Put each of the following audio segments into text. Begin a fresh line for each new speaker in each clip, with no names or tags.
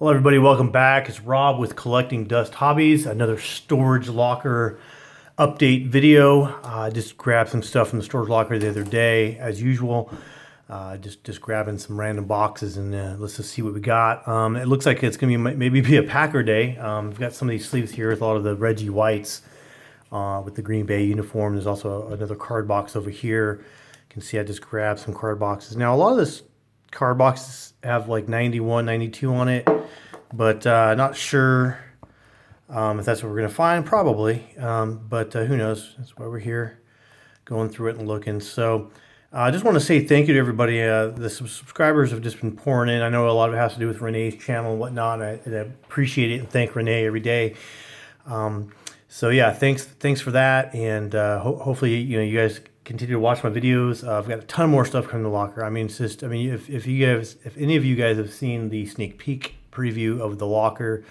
Hello everybody, welcome back. It's Rob with Collecting Dust Hobbies, another storage locker update video. I just grabbed some stuff from the storage locker the other day, as usual. Just grabbing some random boxes and let's just see what we got. It looks like it's going to maybe be a Packer day. We've got some of these sleeves here with a lot of the Reggie Whites with the Green Bay uniform. There's also another card box over here. You can see I just grabbed some card boxes. Now a lot of this card boxes have like 91, 92 on it, but not sure if that's what we're going to find. Probably, but who knows? That's why we're here, going through it and looking. So I just want to say thank you to everybody. The subscribers have just been pouring in. I know a lot of it has to do with Renee's channel and whatnot. And I appreciate it and thank Renee every day. So yeah, thanks for that, and hopefully you guys continue to watch my videos. I've got a ton more stuff coming to the locker. I mean, it's just, if any of you guys have seen the sneak peek preview of the locker,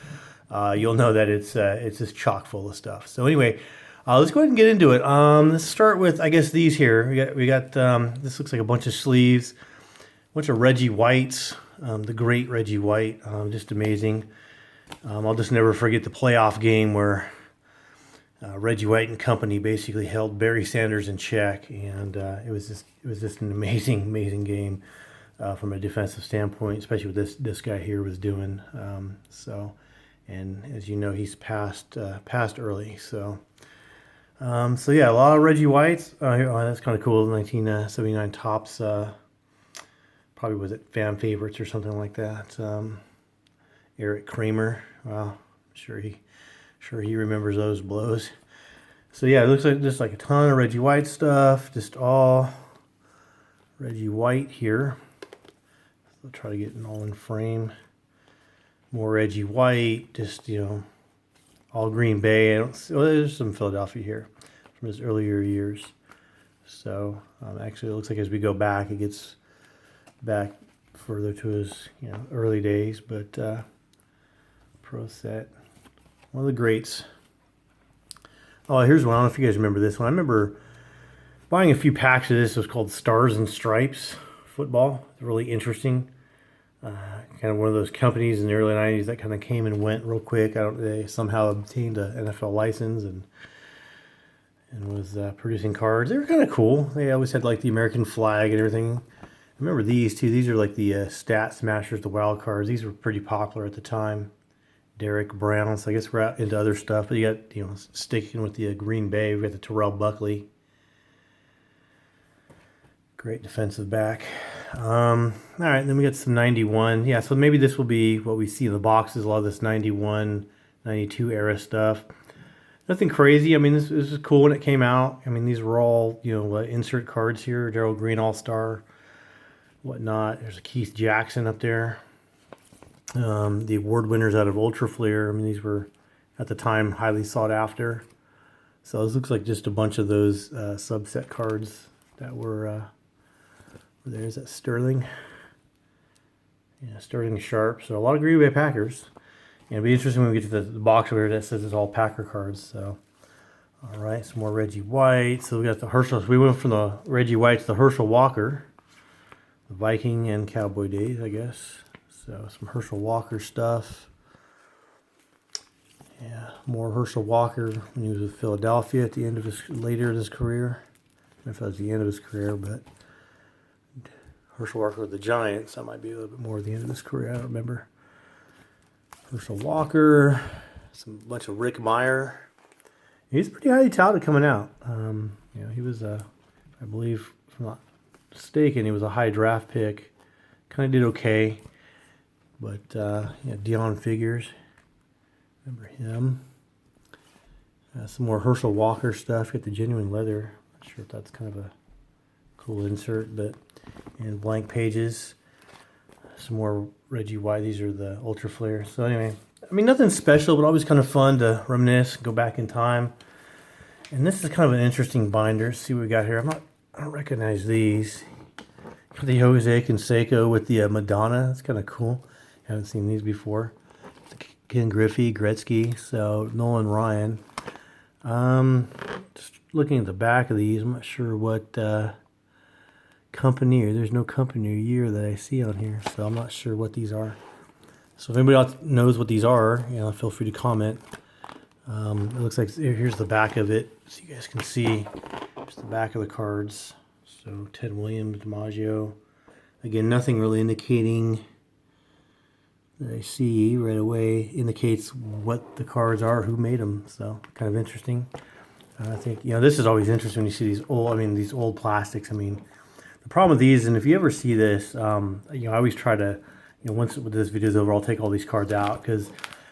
you'll know that it's just chock full of stuff. So anyway, let's go ahead and get into it. Let's start with, I guess, these here. We got this looks like a bunch of sleeves, a bunch of Reggie Whites, the great Reggie White, just amazing. I'll just never forget the playoff game where Reggie White and company basically held Barry Sanders in check, and it was just an amazing game from a defensive standpoint, especially what this guy here was doing. And as you know, he's passed early. So yeah, a lot of Reggie Whites. That's kind of cool. 1979 Topps. Probably was it fan favorites or something like that. Eric Kramer. Wow, I'm sure he remembers those blows. So yeah, it looks like just like a ton of Reggie White stuff, just all Reggie White here. I'll try to get it all in frame. More Reggie White, just all Green Bay. There's some Philadelphia here from his earlier years. So actually, it looks like as we go back, it gets back further to his early days. But Pro Set. One of the greats. Oh, here's one. I don't know if you guys remember this one. I remember buying a few packs of this. It was called Stars and Stripes football. It's really interesting. Kind of one of those companies in the early 90s that kind of came and went real quick. They somehow obtained an NFL license and was producing cards. They were kind of cool. They always had like the American flag and everything. I remember these too. These are like the Stat Smashers, the wild cards. These were pretty popular at the time. Derek Brown, so I guess we're out into other stuff. But you got, sticking with the Green Bay, we got the Terrell Buckley. Great defensive back. All right, then we got some 91. Yeah, so maybe this will be what we see in the boxes, a lot of this 91, 92 era stuff. Nothing crazy. I mean, this was cool when it came out. I mean, these were all, insert cards here. Gerald Green All-Star, whatnot. There's a Keith Jackson up there. The award winners out of Ultra Flair. I mean, these were at the time highly sought after. So this looks like just a bunch of those subset cards that were there's that Sterling. Yeah, Sterling Sharp. So a lot of Green Bay Packers. And it'll be interesting when we get to the box over here that says it's all Packer cards. So all right, some more Reggie White. So we got the Herschel. So we went from the Reggie White to the Herschel Walker, the Viking and Cowboy days, I guess. So some Herschel Walker stuff. Yeah, more Herschel Walker when he was with Philadelphia at the end of later in his career. I don't know if that was the end of his career, but Herschel Walker with the Giants, that might be a little bit more at the end of his career. I don't remember. Herschel Walker, bunch of Rick Meyer. He's pretty highly touted coming out. He was I believe, if I'm not mistaken, he was a high draft pick. Kind of did okay. But, Dion Figures, remember him. Some more Herschel Walker stuff. Get the genuine leather. Not sure if that's kind of a cool insert, but and blank pages. Some more Reggie White. These are the Ultra Flair. So anyway, I mean, nothing special, but always kind of fun to reminisce, go back in time. And this is kind of an interesting binder. Let's see what we got here. I don't recognize these. Got the Jose Canseco with the Madonna. That's kind of cool. Haven't seen these before. Ken Griffey, Gretzky, so Nolan Ryan. Just looking at the back of these, I'm not sure what company, or there's no company or year that I see on here, so I'm not sure what these are. So if anybody else knows what these are, feel free to comment. It looks like here's the back of it, so you guys can see. Here's the back of the cards. So Ted Williams, DiMaggio. Again, nothing really indicating that I see right away indicates what the cards are, who made them. So kind of interesting. I think this is always interesting when you see these old plastics. I mean, the problem with these, and if you ever see this, I always try to, once this video is over, I'll take all these cards out because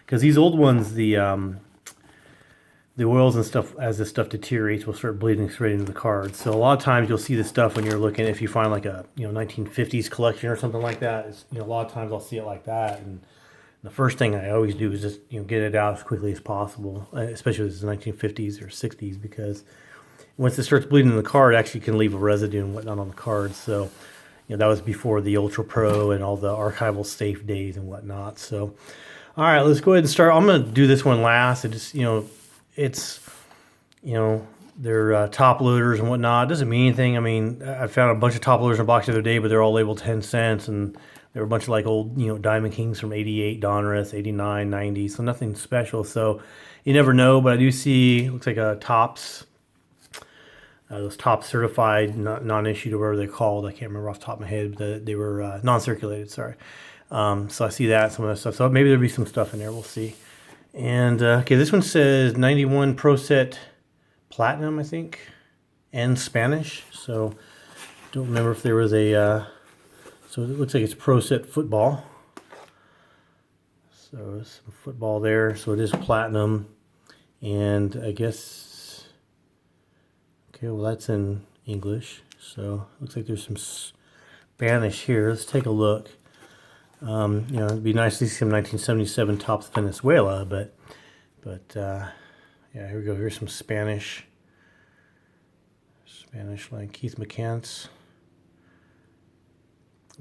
these old ones, the oils and stuff, as this stuff deteriorates, will start bleeding straight into the cards. So a lot of times you'll see this stuff when you're looking, if you find like a 1950s collection or something like that. It's, a lot of times I'll see it like that, and the first thing I always do is just get it out as quickly as possible, especially if it's 1950s or 60s, because once it starts bleeding in the card, it actually can leave a residue and whatnot on the cards. So that was before the Ultra Pro and all the archival safe days and whatnot. So all right, let's go ahead and start. I'm going to do this one last. It just it's they're top loaders and whatnot. It doesn't mean anything. I mean, I found a bunch of top loaders in a box the other day, but they're all labeled 10 cents, and there were a bunch of like old Diamond Kings from 88, Donruss, 89, 90, so nothing special. So you never know, but I do see, looks like a Topps, those Topps certified, non-issued, or whatever they're called. I can't remember off the top of my head, but they were non-circulated, sorry. So I see that, some of that stuff. So maybe there'll be some stuff in there, we'll see. And okay, this one says 91 Pro Set Platinum, I think, and Spanish. So don't remember if there was a, so it looks like it's Pro Set Football. So there's some football there. So it is platinum. And I guess, okay, well that's in English. So it looks like there's some Spanish here. Let's take a look. It'd be nice to see some 1977 Topps Venezuela, but yeah, here we go. Here's some Spanish like Keith McCants.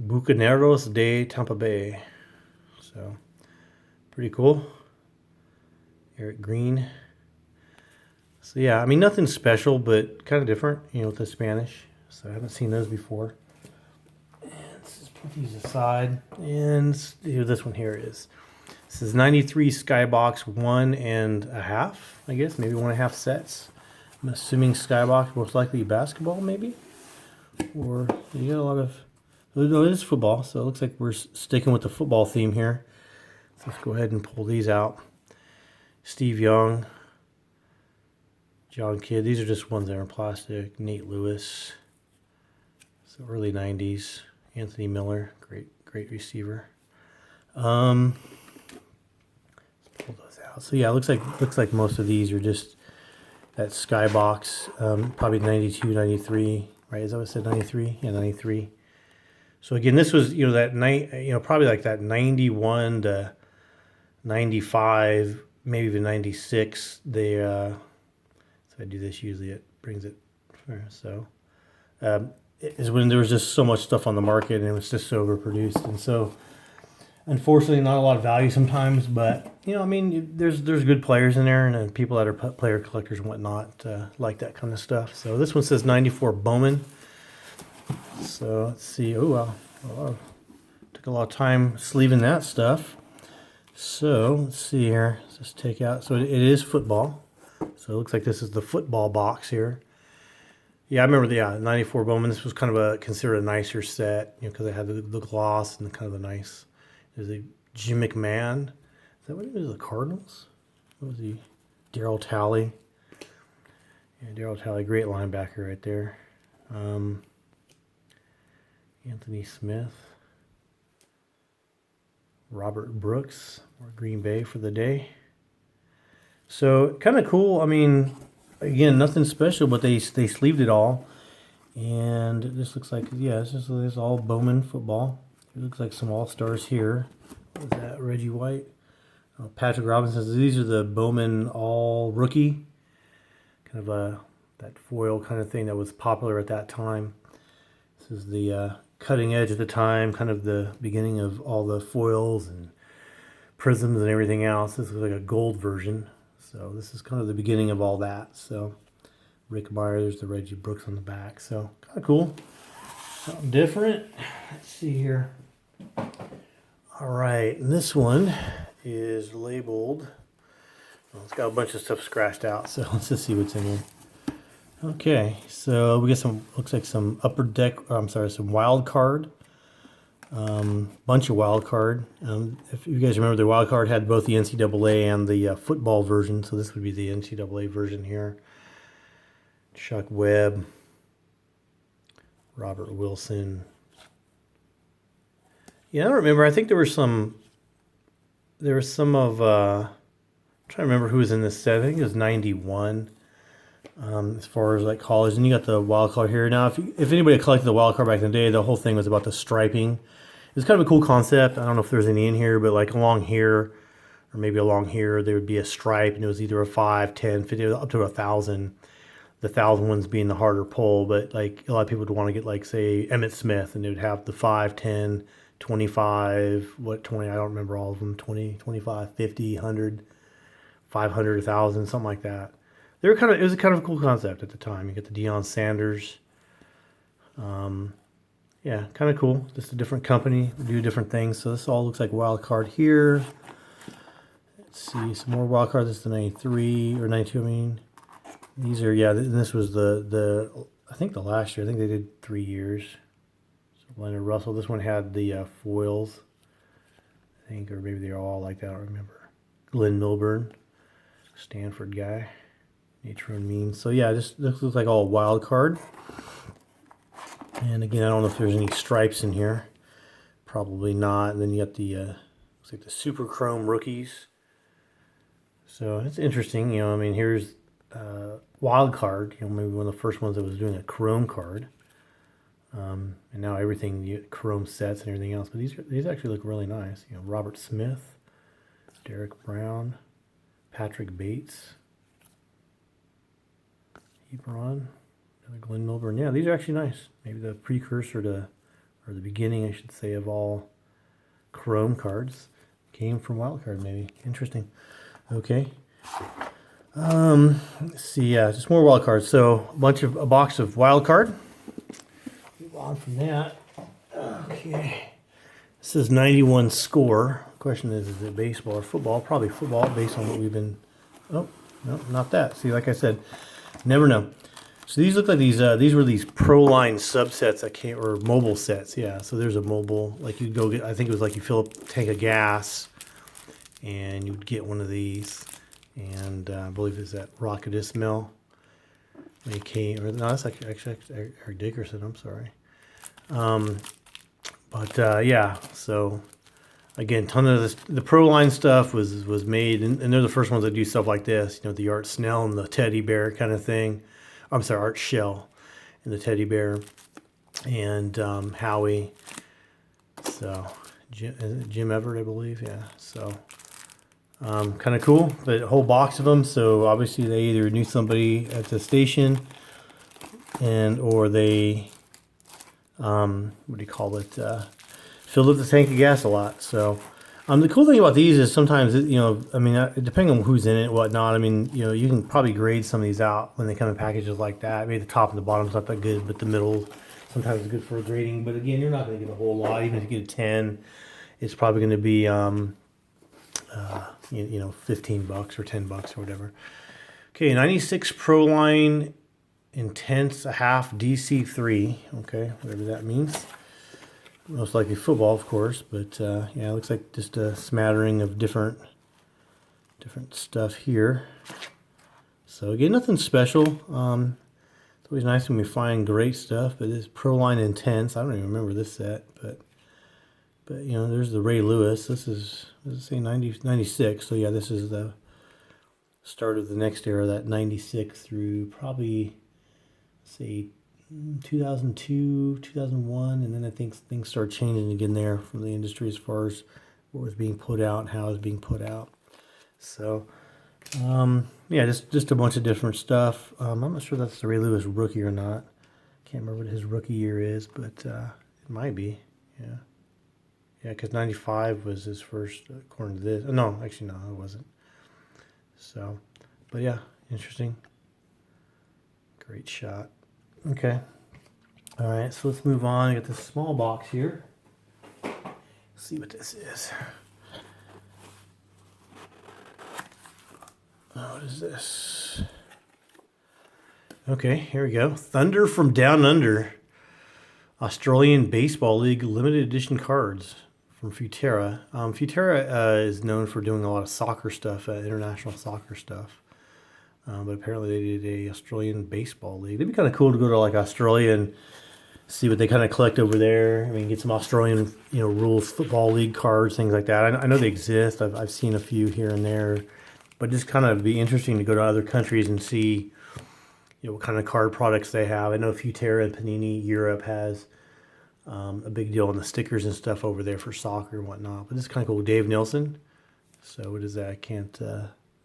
Bucaneros de Tampa Bay. So pretty cool. Eric Green. So yeah, I mean nothing special, but kind of different, with the Spanish. So I haven't seen those before. Put these aside, and this one here is. This is 93 Skybox 1.5, I guess, maybe 1.5 sets. I'm assuming Skybox, most likely basketball, maybe, or you got a lot of. No, it is football, so it looks like we're sticking with the football theme here. So let's go ahead and pull these out. Steve Young, John Kidd. These are just ones that are in plastic. Nate Lewis. So early 90s. Anthony Miller, great receiver. Let's pull those out. So yeah, it looks like most of these are just that Skybox, probably 92, 93, right? Is that what it said, 93? Yeah, 93. So again, this was that night, probably like that 91 to 95, maybe even 96. They so I do this usually, it brings it. So. Is when there was just so much stuff on the market and it was just so overproduced, and so unfortunately not a lot of value sometimes. But I mean, there's good players in there, and people that are player collectors and whatnot like that kind of stuff. So this one says 94 Bowman. So let's see. Oh wow, took a lot of time sleeving that stuff. So let's see here. Let's just take out. So it is football. So it looks like this is the football box here. Yeah, I remember the 94 Bowman. This was kind of considered a nicer set, because it had the gloss and kind of the nice. There's a Jim McMahon. Is that what it was? The Cardinals? What was he? Darryl Talley. Yeah, Darryl Talley, great linebacker right there. Anthony Smith. Robert Brooks, or Green Bay for the day. So kind of cool. I mean, again, nothing special, but they sleeved it all, and this looks like, yeah, this is all Bowman football. It looks like some all-stars here. What is that? Reggie White, Patrick Robinson. So these are the Bowman all rookie, kind of that foil kind of thing that was popular at that time. This is the cutting edge at the time, kind of the beginning of all the foils and prisms and everything else. This is like a gold version. So this is kind of the beginning of all that. So Rick Meyer, there's the Reggie Brooks on the back. So kind of cool. Something different. Let's see here. All right, and this one is labeled, well, it's got a bunch of stuff scratched out, so let's just see what's in here. Okay, so we got some, looks like some upper deck, I'm sorry, some wild card. Bunch of wild card. If you guys remember, the wild card had both the NCAA and the football version, so this would be the NCAA version here. Chuck Webb, Robert Wilson. Yeah, I don't remember. I think there was some of, I'm trying to remember who was in this set. I think it was 91. As far as like college, and you got the wild card here. Now, if anybody collected the wild card back in the day, the whole thing was about the striping. It's kind of a cool concept. I don't know if there's any in here, but like along here, or maybe along here, there would be a stripe, and it was either a 5, 10, 50, up to 1,000. The 1,000 ones being the harder pull, but like a lot of people would want to get like, say, Emmitt Smith, and they would have the 5, 10, 25, 20, I don't remember all of them, 20, 25, 50, 100, 500, 1,000, something like that. They were it was kind of a cool concept at the time. You get the Deion Sanders. Yeah, kind of cool. Just a different company, do different things. So this all looks like wild card here. Let's see, some more wild cards. This is the 93 or 92. I mean, these are, yeah. This was the I think the last year. I think they did 3 years. So Leonard Russell. This one had the foils. I think, or maybe they're all like that. I don't remember. Glenn Milburn, Stanford guy. Nature and Means. So yeah, this looks like all wild card. And again, I don't know if there's any stripes in here. Probably not. And then you got the looks like the Super Chrome rookies. So it's interesting, you know. I mean, here's wild card. You know, maybe one of the first ones that was doing a Chrome card. And now everything, you get Chrome sets and everything else. But these actually look really nice. You know, Robert Smith, Derek Brown, Patrick Bates, Hebron. Glenn Milburn. Yeah, these are actually nice. Maybe the precursor to, or the beginning, I should say, of all Chrome cards came from Wildcard, maybe. Interesting. Okay. Let's see. Yeah, just more wild cards. So a box of wild card. Move on from that. Okay. This is 91 score. Question is it baseball or football? Probably football, based on what we've been. Oh, no, not that. See, like I said, never know. So these look like these were these Proline subsets that came, or mobile sets, yeah. So there's a mobile, like you'd go get, I think it was like you fill up a tank of gas, and you'd get one of these, and I believe it's at Rocketus Mill. They came, or no, that's actually Eric Dickerson. I'm sorry, but yeah. So again, ton of this, the Proline stuff was made, and they're the first ones that do stuff like this. You know, the Art Snell and the teddy bear kind of thing. I'm sorry, Art Shell and the teddy bear, and Howie. So Jim Everett, I believe. Yeah. So kind of cool. The whole box of them. So obviously they either knew somebody at the station, or they what do you call it? Filled up the tank of gas a lot. So. The cool thing about these is sometimes, you know, I mean, depending on who's in it and whatnot, I mean, you know, you can probably grade some of these out when they come in packages like that. Maybe the top and the bottom's not that good, but the middle sometimes is good for grading. But again, you're not going to get a whole lot. Even if you get a 10, it's probably going to be, you know, $15 or $10 or whatever. Okay, 96 Proline Intense a half DC3. Okay, whatever that means. Most likely football, of course, but yeah, it looks like just a smattering of different stuff here. So again, nothing special. It's always nice when we find great stuff, but this Proline Intense, I don't even remember this set, but you know, there's the Ray Lewis. This is, what does it say, 96, so yeah, this is the start of the next era, that 96 through probably, say, 2002, 2001, and then I think things start changing again there from the industry as far as what was being put out and how it was being put out. So, yeah, just a bunch of different stuff. I'm not sure that's the Ray Lewis rookie or not. Can't remember what his rookie year is, but it might be. Yeah, because 95 was his first, according to this. No, actually, no, it wasn't. So, but yeah, interesting. Great shot. Okay. All right, so let's move on. I got this small box here. Let's see what this is. Oh, what is this? Okay, here we go. Thunder from Down Under. Australian Baseball League limited edition cards from Futera. Futera is known for doing a lot of soccer stuff, international soccer stuff. But apparently they did a Australian Baseball League. It'd be kind of cool to go to like Australia and see what they kind of collect over there. I mean, get some Australian, rules football league cards, things like that. I know they exist. I've seen a few here and there, but just kind of be interesting to go to other countries and see, what kind of card products they have. I know Futera and Panini Europe has a big deal on the stickers and stuff over there for soccer and whatnot. But this is kind of cool. Dave Nilsson. So what is that? I can't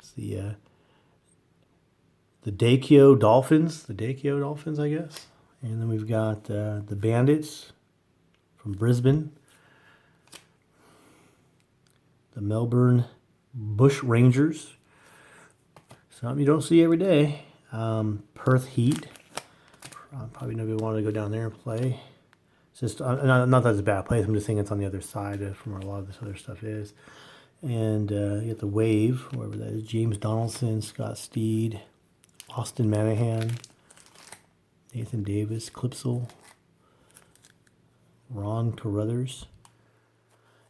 see. The Daikyo Dolphins. The Daikyo Dolphins, I guess. And then we've got the Bandits from Brisbane. The Melbourne Bush Rangers. Something you don't see every day. Perth Heat. Probably nobody wanted to go down there and play. It's just not that it's a bad place. I'm just saying it's on the other side from where a lot of this other stuff is. And you got the Wave, whoever that is. James Donaldson, Scott Steed, Austin Manahan, Nathan Davis, Clipsal, Ron Carruthers.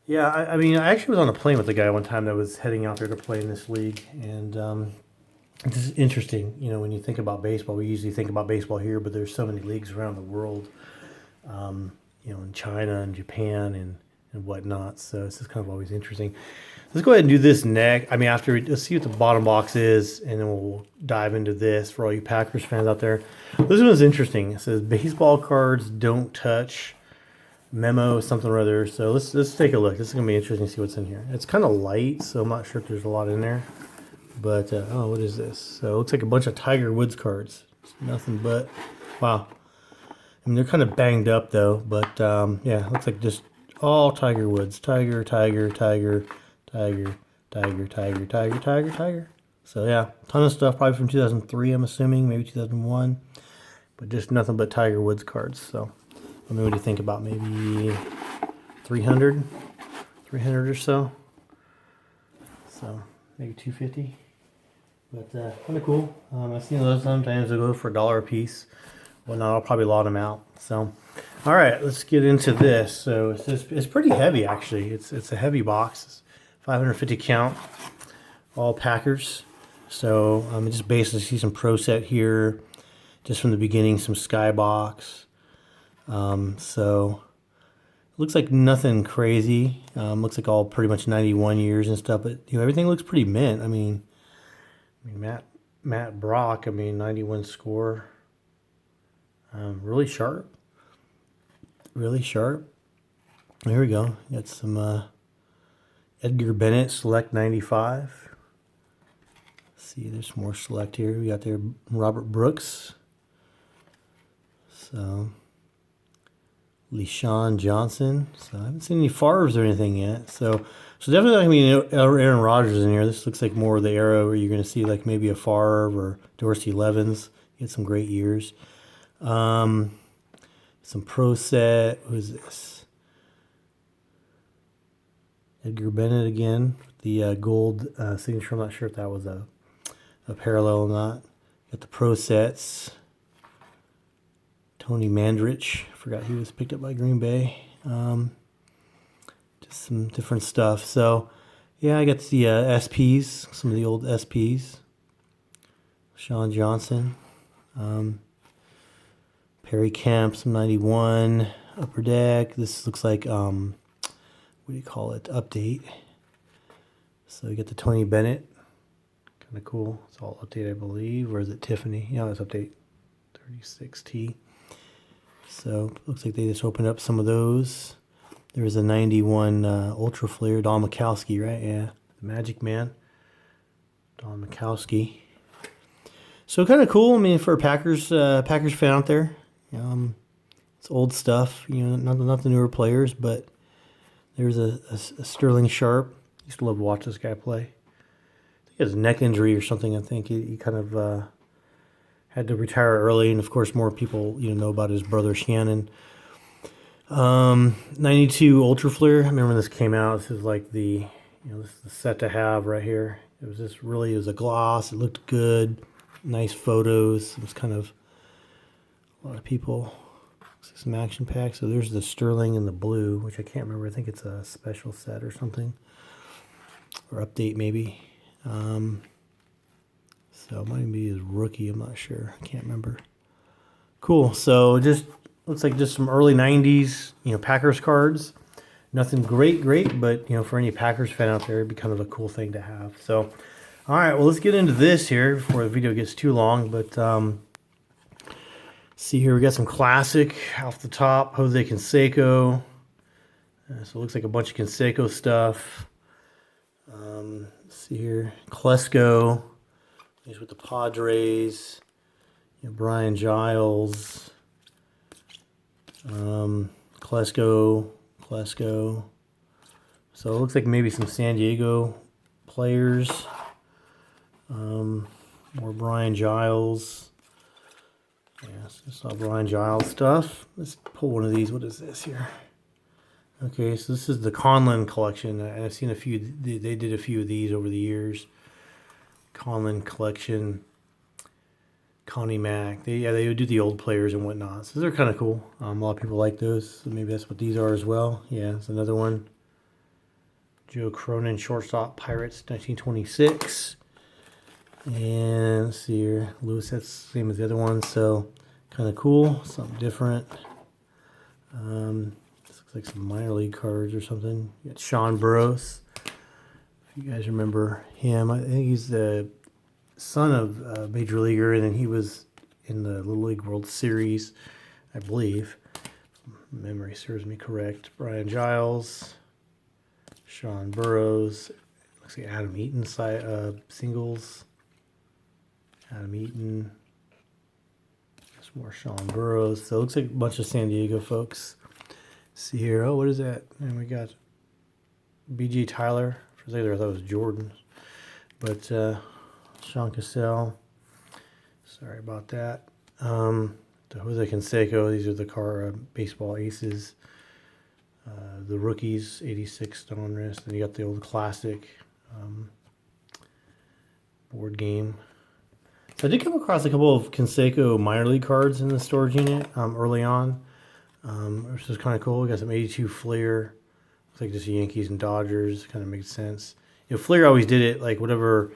Yeah, I mean, I actually was on a plane with a guy one time that was heading out there to play in this league, and it's just interesting. When you think about baseball, we usually think about baseball here, but there's so many leagues around the world, in China and Japan and whatnot. So it's just kind of always interesting. Let's go ahead and do this next. I mean, let's see what the bottom box is, and then we'll dive into this for all you Packers fans out there. This one is interesting. It says baseball cards don't touch. Memo something or other. So let's take a look. This is gonna be interesting to see what's in here. It's kind of light, so I'm not sure if there's a lot in there. But what is this? So it looks like a bunch of Tiger Woods cards. It's nothing but wow. I mean, they're kind of banged up though. But yeah, looks like just all Tiger Woods. Tiger. So yeah, ton of stuff. Probably from 2003, I'm assuming, maybe 2001. But just nothing but Tiger Woods cards. So. I mean, what do you think about maybe 300 or so? So maybe 250. But kind of cool. I've seen those sometimes they go for $1 a piece. Well, no, I'll probably lot them out. So, all right, let's get into this. So it's pretty heavy actually. It's a heavy box. It's 550 count. All Packers. So just basically see some Pro Set here, just from the beginning. Some Skybox. So it looks like nothing crazy. Looks like all pretty much 91 years and stuff, but everything looks pretty mint. I mean Matt Brock, 91 score. Really sharp. Really sharp. There we go. Got some Edgar Bennett Select 95. Let's see, there's more Select here. We got there Robert Brooks. So LeSean Johnson. So I haven't seen any Favres or anything yet. So definitely not going to be Aaron Rodgers in here. This looks like more of the era where you're going to see like maybe a Favre or Dorsey Levens. He had some great years. Some Pro Set. Who's this? Edgar Bennett again. The gold signature. I'm not sure if that was a parallel or not. Got the Pro Sets. Tony Mandrich, forgot he was picked up by Green Bay. Just some different stuff. So, yeah, I got the SPs, some of the old SPs. Sean Johnson. Perry Kemp, some 91. Upper Deck. This looks like, what do you call it? Update. So you get the Tony Bennett. Kind of cool. It's all update, I believe. Or is it Tiffany? Yeah, it's update 36T. So looks like they just opened up some of those. There was a 91 Ultra Flare, Don Mikowski, right? Yeah, the Magic Man, Don Mikowski. So kind of cool. For a Packers fan out there, it's old stuff. Not the newer players, but there's a Sterling Sharp. Used to love to watch this guy play. I think he has a neck injury or something. I think he kind of had to retire early, and of course more people know about his brother Shannon. 92 Ultra Flare. I remember when this came out. This is like the, this is the set to have right here. It was just really, it was a gloss. It looked good. Nice photos. It was kind of a lot of people. Some action packs. So there's the Sterling and the blue, which I can't remember. I think it's a special set or something, or update maybe. So it might be his rookie. I'm not sure. I can't remember. Cool. So just looks like just some early 90s, Packers cards. Nothing great, but, for any Packers fan out there, it'd be kind of a cool thing to have. So, all right, well, let's get into this here before the video gets too long. But see here, we got some classic off the top. Jose Canseco. So it looks like a bunch of Canseco stuff. Let's see here, Klesko. He's with the Padres. Brian Giles. Klesko. So it looks like maybe some San Diego players. More Brian Giles. Yeah, so saw Brian Giles stuff. Let's pull one of these. What is this here? Okay, so this is the Conlon collection. I've seen a few. They did a few of these over the years. Conlon collection. Connie Mack. They would do the old players and whatnot. So they're kind of cool. A lot of people like those. So maybe that's what these are as well. Yeah, it's another one. Joe Cronin, shortstop, Pirates, 1926. And let's see here. Lewis, that's the same as the other one. So kind of cool. Something different. This looks like some minor league cards or something. You got Sean Burroughs. If you guys remember him, I think he's the son of a major leaguer, and then he was in the Little League World Series, I believe. Memory serves me correct. Brian Giles, Sean Burroughs, looks like Adam Eaton singles. Adam Eaton. There's more Sean Burroughs. So it looks like a bunch of San Diego folks. See here. Oh, what is that? And we got B.J. Tyler. For a second there, I thought it was Jordan. But Sean Cassell. Sorry about that. The Jose Canseco. These are the baseball aces. The rookies, 86 Donruss. Then you got the old classic board game. So I did come across a couple of Canseco minor league cards in the storage unit early on, which is kind of cool. We got some 82 Fleer. Looks like just Yankees and Dodgers. Kind of makes sense. Fleer always did it like whatever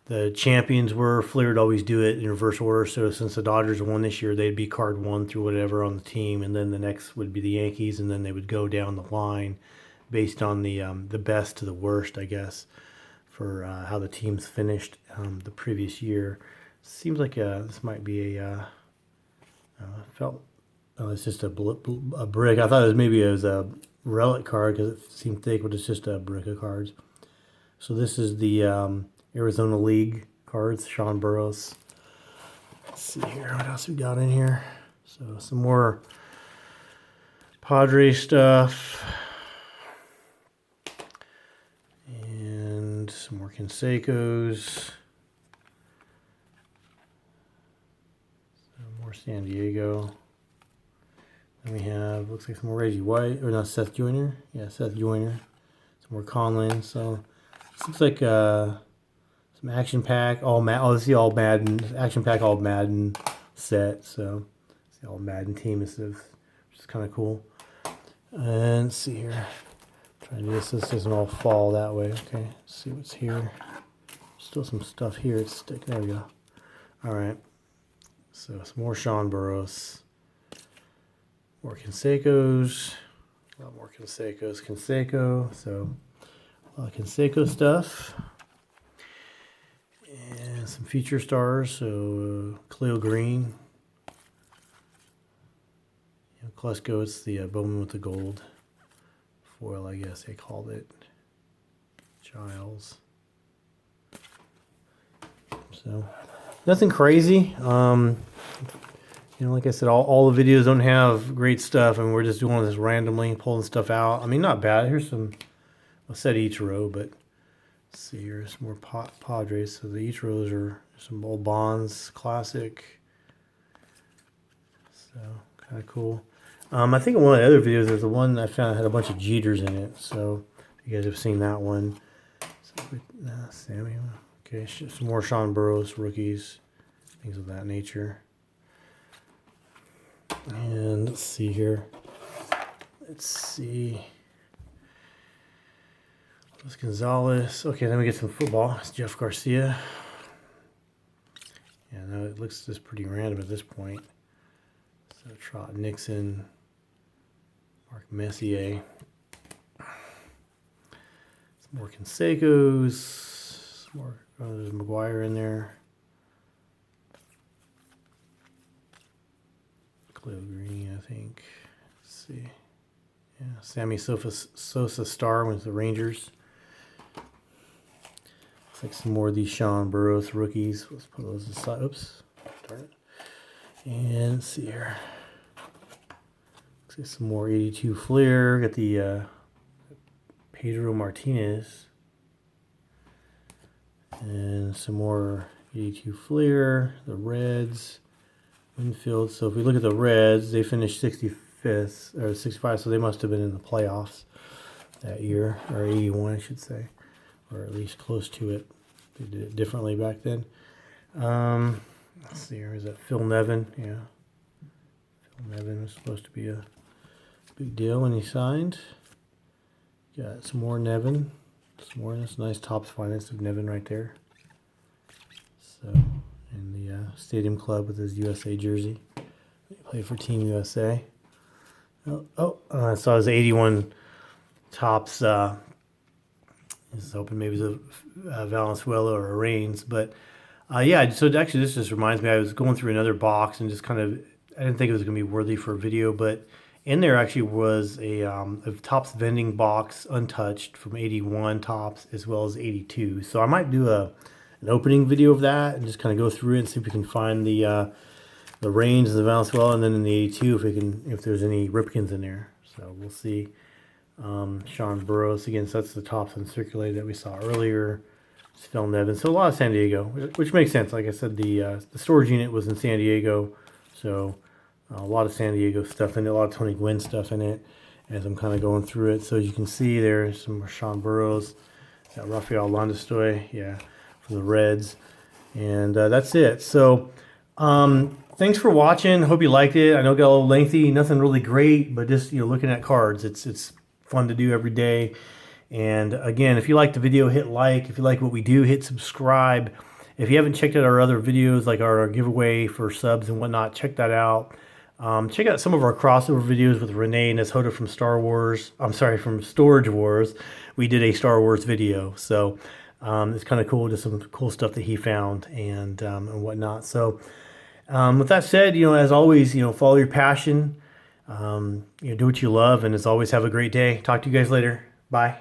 the champions were. Fleer would always do it in reverse order. So since the Dodgers won this year, they'd be card 1 through whatever on the team, and then the next would be the Yankees, and then they would go down the line based on the best to the worst, I guess, for how the teams finished the previous year. Seems like this might be it's just a brick. I thought it was a relic card because it seemed thick, but it's just a brick of cards. So this is the Arizona League cards, Sean Burroughs. Let's see here, what else we got in here? So some more Padre stuff. And some more Cansecos. Some more San Diego. Then we have, looks like some more Reggie White, or not, Seth Joyner. Yeah, Seth Joyner. Some more Conlon. So this looks like some action pack, this is the all Madden, action pack all Madden set. So it's the all Madden team, which is kind of cool. And let's see here. Trying to do this doesn't all fall that way. Okay, let's see what's here. Still some stuff here. It's stick. There we go. All right. So some more Sean Burroughs. More Cansecos. A lot more Cansecos. Canseco. So a lot of Canseco stuff. And some feature stars. So Cleo Green. Klesko, it's the Bowman with the gold foil, I guess they called it. Giles. So nothing crazy. Like I said, all the videos don't have great stuff, and we're just doing this randomly, pulling stuff out. I mean, not bad. Here's some, I'll set Ichiro, but let's see, here's some more Padres. So the Ichiros are some old Bonds, classic. So kind of cool. I think in one of the other videos, there's the one I found that had a bunch of Jeters in it. So you guys have seen that one. So, Sammy. Okay, some more Sean Burroughs rookies, things of that nature. And let's see here. Let's see. Luis Gonzalez. Okay, then we get some football. It's Jeff Garcia. Yeah, no, it looks just pretty random at this point. So Trot Nixon, Mark Messier, some more Canseco's, some more, there's McGuire in there. Cleo Green, I think. Let's see. Yeah, Sammy Sosa Star with the Rangers. Looks like some more of these Sean Burroughs rookies. Let's put those aside. Oops. Darn it. And let's see here. Looks like some more 82 Flair. Got the Pedro Martinez. And some more 82 Flair. The Reds. Winfield. So if we look at the Reds, they finished 65th or 65, so they must have been in the playoffs that year, or 81, I should say, or at least close to it. They did it differently back then. Let's see here. Is that Phil Nevin? Yeah, Phil Nevin was supposed to be a big deal when he signed. Got some more Nevin. Some more. That's nice Topps Finance of Nevin right there. So. In the Stadium Club with his USA jersey. He played for Team USA. I saw his 81 Topps. I was hoping maybe it was a Valenzuela or a Reigns. But yeah, so actually this just reminds me, I was going through another box and just kind of, I didn't think it was going to be worthy for a video, but in there actually was a Topps vending box untouched from 81 Topps as well as 82. So I might do an opening video of that and just kind of go through it and see if we can find the Reigns and the Valenzuela, and then in the 82 if there's any Ripkins in there. So we'll see. Sean Burroughs again. So that's the Topps uncirculated that we saw earlier. It's Phil Nevin. So a lot of San Diego, which makes sense. Like I said, the storage unit was in San Diego, so a lot of San Diego stuff in it. A lot of Tony Gwynn stuff in it. As I'm kind of going through it, so you can see there's some Sean Burroughs. Got Rafael Landestoy, yeah, from the Reds, and that's it. So thanks for watching. Hope you liked it. I know it got a little lengthy, nothing really great, but just looking at cards, it's fun to do every day. And again, if you like the video, hit like. If you like what we do, hit subscribe. If you haven't checked out our other videos, like our giveaway for subs and whatnot, check that out. Check out some of our crossover videos with Renee Neshoda from from Storage Wars. We did a Star Wars video, so it's kind of cool, just some cool stuff that he found and whatnot. So with that said, as always, follow your passion, do what you love, and as always, have a great day. Talk to you guys later. Bye.